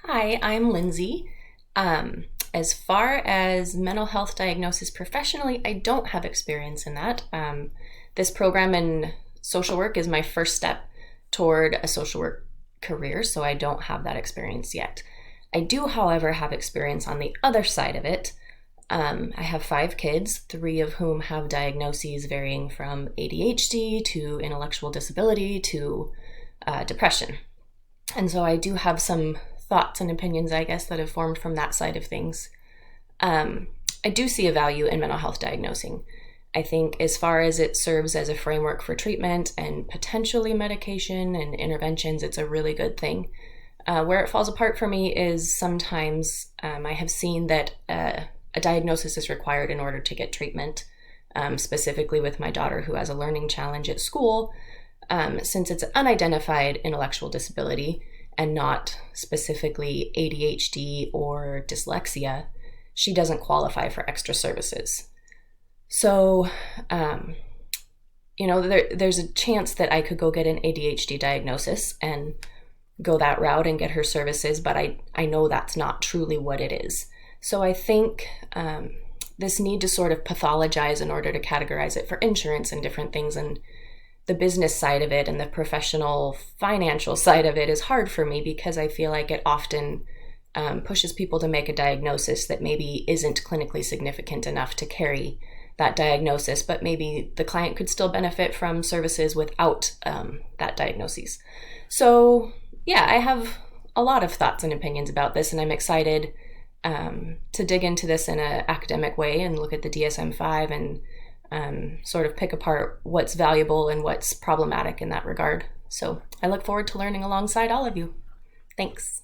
Hi, I'm Lindsay. As far as mental health diagnosis professionally, I don't have experience in that. This program in social work is my first step toward a social work career, so I don't have that experience yet. I do, however, have experience on the other side of it. I have five kids, three of whom have diagnoses varying from ADHD to intellectual disability to depression. And so I do have some thoughts and opinions, I guess, that have formed from that side of things. I do see a value in mental health diagnosing. I think, as far as it serves as a framework for treatment and potentially medication and interventions, it's a really good thing. Where it falls apart for me is sometimes I have seen that a diagnosis is required in order to get treatment, specifically with my daughter who has a learning challenge at school. Since it's an unidentified intellectual disability and not specifically ADHD or dyslexia, she doesn't qualify for extra services. So, there's a chance that I could go get an ADHD diagnosis and go that route and get her services, but I know that's not truly what it is. So I think this need to sort of pathologize in order to categorize it for insurance and different things, and the business side of it and the professional financial side of it is hard for me because I feel like it often pushes people to make a diagnosis that maybe isn't clinically significant enough to carry that diagnosis, but maybe the client could still benefit from services without that diagnosis. So yeah, I have a lot of thoughts and opinions about this, and I'm excited to dig into this in an academic way and look at the DSM-5 and sort of pick apart what's valuable and what's problematic in that regard. So I look forward to learning alongside all of you. Thanks.